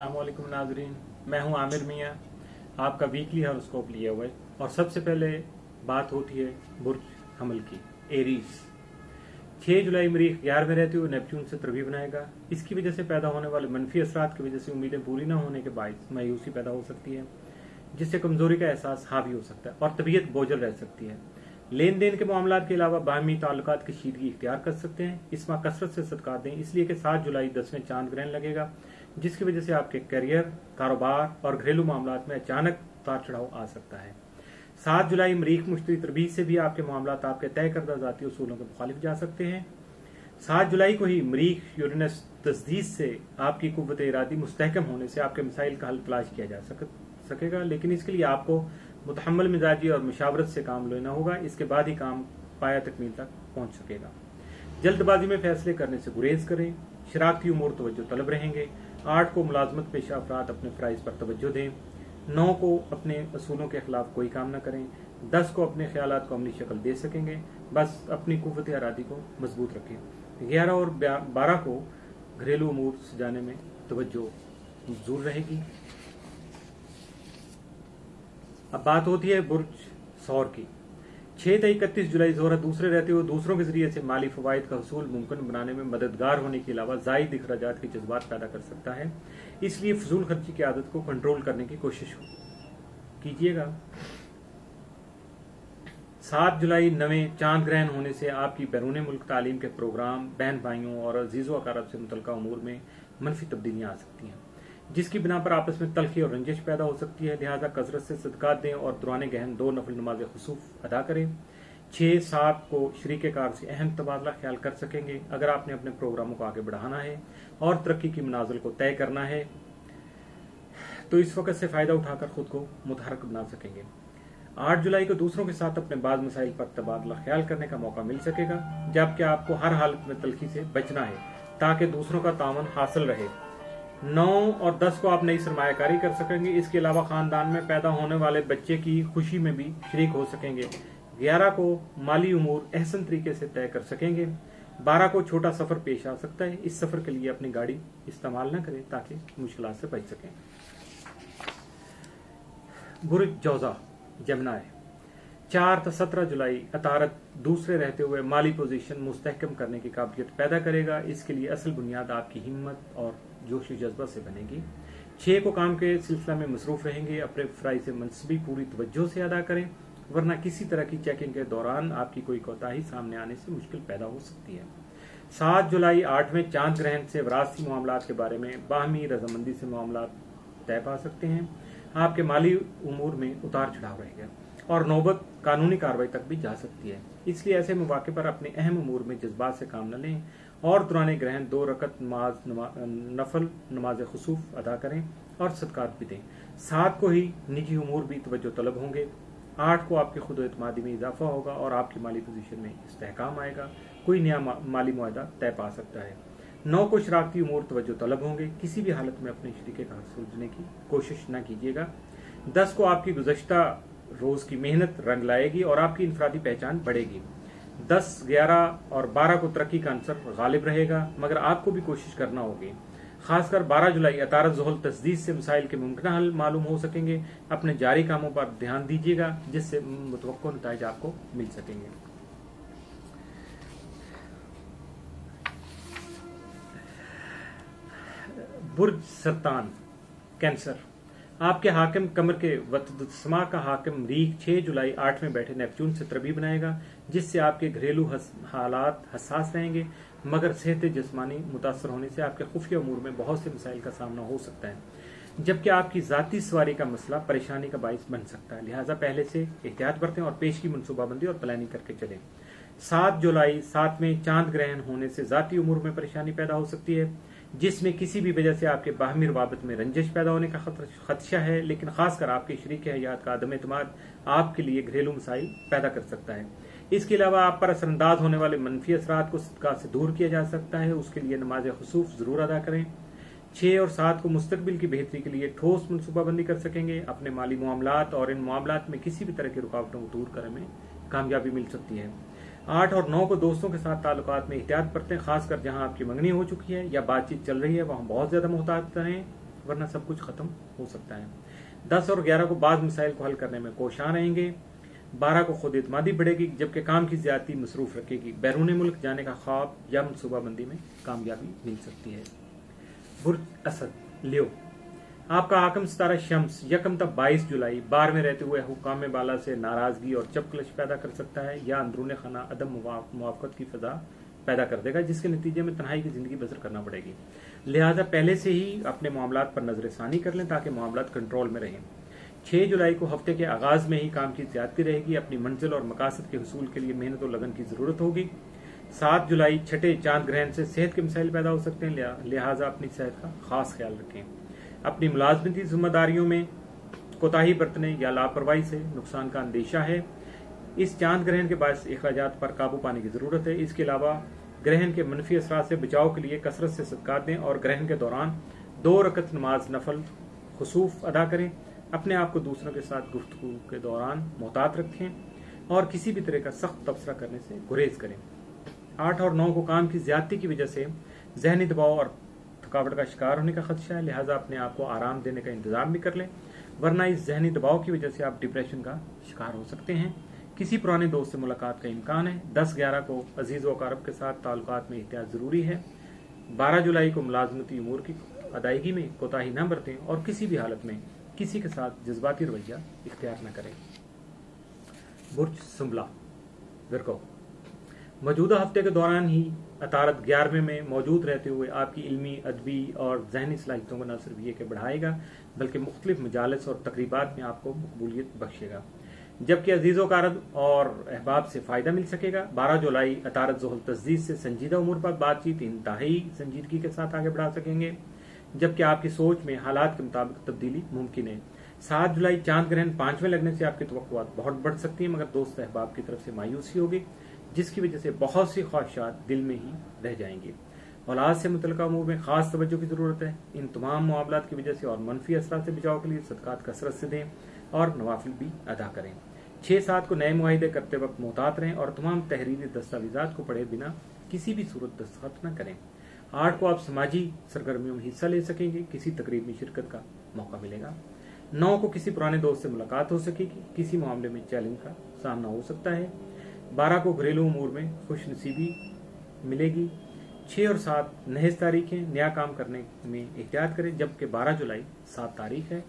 अस्सलामुअलैकुम नाज़रीन, मैं हूं आमिर मियां, आपका वीकली हॉरोस्कोप लिया हुआ है। और सबसे पहले बात होती है बुर्ज हमल की, एरीज। 6 जुलाई मरीख 11 में रहते हुए नेपच्यून से तरवी बनाएगा। इसकी वजह से पैदा होने वाले मनफी असरात की वजह से उम्मीदें पूरी न होने के बायस मायूसी पैदा हो सकती है, जिससे कमजोरी का एहसास हावी हो सकता है और तबीयत बोझल रह सकती है। लेन देन के मामलात के अलावा बाहमी ताल्लुकात की शीदगी इख्तियार कर सकते हैं। इस माह कसरत से सदकात दें, इसलिए कि 7 जुलाई 10वें चांद ग्रहण लगेगा, जिसकी वजह से आपके करियर, कारोबार और घरेलू मामलात में अचानक उतार चढ़ाव आ सकता है। 7 जुलाई मरीख मुश्तरी तरबीज से भी आपके मामलात आपके तय करदा ज़ाती उसूलों के मुखालिफ जा सकते हैं। 7 जुलाई को ही मरीख यूरेनस तस्दीद से आपकी कुव्वत इरादी मुस्तहकम होने से आपके मसाइल का हल तलाश किया जा सकेगा, लेकिन इसके लिए आपको मुतहम्मल मिजाजी और मुशावरत से काम लेना होगा। इसके बाद ही काम पाया तकमील तक पहुंच सकेगा। जल्दबाजी में फैसले करने से गुरेज करें। शरारती उमूर तवज्जो तलब रहेंगे। 8 को मुलाजमत पेशा अफराद अपने फ़राइज़ पर तवज्जो दें। 9 को अपने असूलों के खिलाफ कोई काम न करें। 10 को अपने ख्यालात को अमली शक्ल दे सकेंगे, बस अपनी कुव्वत इरादी को मजबूत रखें। 11 और 12 को घरेलू उमूर सजाने में तवज्जो जरूर रहेगी। अब बात होती है बुर्ज सौर की। 6 से 31 जुलाई ज़ोहरा दूसरे रहते हुए दूसरों के जरिए से माली फवाइद का हसूल मुमकिन बनाने में मददगार होने के अलावा ज़ायद अखराजात के जज्बात पैदा कर सकता है। इसलिए फजूल खर्ची की आदत को कंट्रोल करने की कोशिश कीजिएगा। 7 जुलाई नवें चांद ग्रहण होने से आपकी बैरून मुल्क तालीम के प्रोग्राम, बहन भाइयों और अजीज़ व अकारब से मुतल्लिक़ उमूर में मनफी तब्दीलियाँ आ सकती हैं, जिसकी बिना पर आपस में तलखी और रंजिश पैदा हो सकती है। लिहाजा कसरत से सदकात दें और दुराने गहन 2 नफल नमाज खुसूफ अदा करें। 6-7 को शरीके कार से अहम तबादला ख्याल कर सकेंगे। अगर आपने अपने प्रोग्रामों को आगे बढ़ाना है और तरक्की की मनाजिल को तय करना है तो इस वक्त से फायदा उठाकर खुद को मुतहरक बना सकेंगे। 8 जुलाई को दूसरों के साथ अपने बाज़ मसाइल पर तबादला ख्याल करने का मौका मिल सकेगा, जबकि आपको हर हालत में तलखी से बचना है ताकि दूसरों का तावन हासिल रहे। 9 और 10 को आप नई सरमायाकारी कर सकेंगे। इसके अलावा खानदान में पैदा होने वाले बच्चे की खुशी में भी शरीक हो सकेंगे। 11 को माली उमूर अहसन तरीके से तय कर सकेंगे। 12 को छोटा सफर पेश आ सकता है। इस सफर के लिए अपनी गाड़ी इस्तेमाल न करें ताकि मुश्किलात से बच सकें। बुर्ज जौजा जमनाय 4 से 17 जुलाई अतारत दूसरे रहते हुए माली पोजीशन मुस्तहकम करने की काबिलियत पैदा करेगा। इसके लिए असल बुनियाद आपकी हिम्मत और जोश जज्बा से बनेगी। 6 को काम के सिलसिला में मसरूफ रहेंगे। अपने फ़राइज़ से मनसबी पूरी तवज्जो से अदा करें, वरना किसी तरह की चेकिंग के दौरान आपकी कोई कोताही सामने आने से मुश्किल पैदा हो सकती है। 7 जुलाई 8वें चांद ग्रहण से वरासती मामलात के बारे में बाहमी रजामंदी से मामलात तय पा सकते हैं। आपके माली उमूर में उतार चढ़ाव रहेगा और नौबत कानूनी कार्रवाई तक भी जा सकती है। इसलिए ऐसे मौके पर अपने अहम उमूर में जज्बात से काम न लें और दुराने ग्रहण 2 रकत नफल नमाज खुसूफ अदा करें और सदकात भी दें। 7 को ही निजी उमूर भी तवज्जो तलब होंगे। 8 को आपकी खुद एतमादी में इजाफा होगा और आपकी माली पोजीशन में इस्तेहकाम आएगा। कोई नया माली मुआहदा तय पा सकता है। 9 को शरारती उमूर तवज्जो तलब होंगे। किसी भी हालत में अपने शरीके का सुलझने की कोशिश न कीजिएगा। 10 को आपकी गुज़श्ता रोज की मेहनत रंग लाएगी और आपकी इनफरादी पहचान बढ़ेगी। 10, 11 और 12 को तरक्की का अंसर गालिब रहेगा, मगर आपको भी कोशिश करना होगी। खासकर 12 जुलाई अतारत ज़ुहल तस्दीद से मसाइल के मुमकिन हल मालूम हो सकेंगे। अपने जारी कामों पर ध्यान दीजिएगा, जिससे मुतवक्को नताइज आपको मिल सकेंगे। बुर्ज सरतान कैंसर, आपके हाकिम कमर के वतदसमा का हाकिम मरीख 6 जुलाई 8 में बैठे नेपच्यून से तरबी बनाएगा, जिससे आपके घरेलू हालात हसास रहेंगे, मगर सेहत जिस्मानी मुतासर होने से आपके खुफिया उमूर में बहुत से मसाइल का सामना हो सकता है, जबकि आपकी जाती सवारी का मसला परेशानी का बाइस बन सकता है। लिहाजा पहले से एहतियात बरतें और पेश की मनसूबाबंदी और प्लानिंग करके चलें। 7 जुलाई 7वें चांद ग्रहण होने से जाती उमूर में परेशानी पैदा हो सकती है, जिसमें किसी भी वजह से आपके बाहमी रवाबत में रंजिश पैदा होने का खदशा है, लेकिन खासकर आपके शरीक हयात का अदम एतमाद आपके लिए घरेलू मसाइल पैदा कर सकता है। इसके अलावा आप पर असरअंदाज होने वाले मनफी असरात को सदकात से दूर किया जा सकता है। उसके लिए नमाज खुसूफ जरूर अदा करें। 6 और 7 को मुस्तकबिल की बेहतरी के लिए ठोस मनसूबाबंदी कर सकेंगे। अपने माली मामलात और इन मामलात में किसी भी तरह की रुकावटों को दूर करने में कामयाबी मिल सकती है। 8 और 9 को दोस्तों के साथ ताल्लुकात में एहतियात बरतें, खासकर जहां आपकी मंगनी हो चुकी है या बातचीत चल रही है वहां बहुत ज्यादा मुहतात रहें, वरना सब कुछ खत्म हो सकता है। 10 और 11 को बाद मसाइल को हल करने में कोशां रहेंगे। 12 को खुद इत्मादी बढ़ेगी, जबकि काम की ज्यादती मसरूफ रखेगी। बैरून मुल्क जाने का ख्वाब या मनसूबाबंदी में कामयाबी मिल सकती है। बुर्ज असद लियो, आपका हाकिम सितारा शम्स यकम तक 22 जुलाई बार में रहते हुए हुक्काम बाला से नाराजगी और चपकलश पैदा कर सकता है या अंदरून खाना अदम मुवाफकत की फजा पैदा कर देगा, जिसके नतीजे में तन्हाई की जिंदगी बसर करना पड़ेगी। लिहाजा पहले से ही अपने मामलात पर नजरसानी कर लें ताकि मामलात कंट्रोल में रहें। 6 जुलाई को हफ्ते के आगाज में ही काम की ज्यादती रहेगी। अपनी मंजिल और मकासद के हुसूल के लिए मेहनत और लगन की जरूरत होगी। 7 जुलाई छठे चांद ग्रहण से सेहत के मसाइल पैदा हो सकते हैं, लिहाजा अपनी सेहत का खास ख्याल रखें। अपनी मुलाजमती जिम्मेदारियों में कोताही बरतने या लापरवाही से नुकसान का अंदेशा है। इस चांद ग्रहण के बाद अखराजात पर काबू पाने की जरूरत है। इसके अलावा ग्रहण के मनफी असरात से बचाव के लिए कसरत से सदकात दें और ग्रहण के दौरान 2 रकत नमाज नफल खुसूफ अदा करें। अपने आप को दूसरों के साथ गुफ्तगू के दौरान मोहतात रखें और किसी भी तरह का सख्त तबसरा करने से गुरेज करें। 8 और 9 को काम की ज्यादती की वजह से जहनी दबाव और थकावट का शिकार होने का खदशा है, लिहाजा अपने आप को आराम देने का इंतजाम भी कर लें, वरना इस जहनी दबाव की वजह से आप डिप्रेशन का शिकार हो सकते हैं। किसी पुराने दोस्त से मुलाकात का इम्कान है। 10-11 को अजीज व अकारब के साथ ताल्लुकात में एहतियात जरूरी है। 12 जुलाई को मुलाजमती उमूर की अदायगी में कोताही न बरतें और किसी भी हालत में किसी के साथ जज्बाती रवैया इख्तियार न करें। बुर्ज सुंबला विरको, मौजूदा हफ्ते के दौरान ही अतारत 11वें में मौजूद रहते हुए आपकी इल्मी, अदबी और जहनी सलाहियतों को न सिर्फ ये कि बढ़ाएगा बल्कि मुख्तलिफ मजालिस और तकरीबात में आपको मकबूलियत बख्शेगा, जबकि अजीज़ो कारब और अहबाब से फ़ायदा मिल सकेगा। 12 जुलाई अतारत ज़ुहल तस्दीद से संजीदा उमूर पर बातचीत इंतहाई संजीदगी के साथ आगे बढ़ा सकेंगे, जबकि आपकी सोच में हालात के मुताबिक तब्दीली मुमकिन है। 7 जुलाई चांद ग्रहण 5वें लगने से आपकी तवक्कुआत बहुत बढ़ सकती है, मगर दोस्त अहबाब की तरफ से मायूसी होगी, जिसकी वजह से बहुत सी ख्वाहिशात दिल में ही रह जाएंगी। औलाद से मुतल्लिका उमूर में खास तवज्जो की जरूरत है। इन तमाम मामलात की वजह से और मनफी असरात से बचाव के लिए सदकात कसरत से दें और नवाफिल भी अदा करें। 6-7 को नए मुआहिदे करते वक्त मोहतात रहें और तमाम तहरीरी दस्तावेजात को पढ़े बिना किसी भी सूरत दस्तखत न करें। 8 को आप समाजी सरगर्मियों में हिस्सा ले सकेंगे, किसी तकरीब में शिरकत का मौका मिलेगा। 9 को किसी पुराने दोस्त से मुलाकात हो सकेगी, किसी मामले में चैलेंज का सामना हो सकता है। 12 को घरेलू उमूर में खुश नसीबी मिलेगी। 6 और 7 नहेज तारीख है, नया काम करने में एहतियात करें, जबकि 12 जुलाई 7 तारीख है।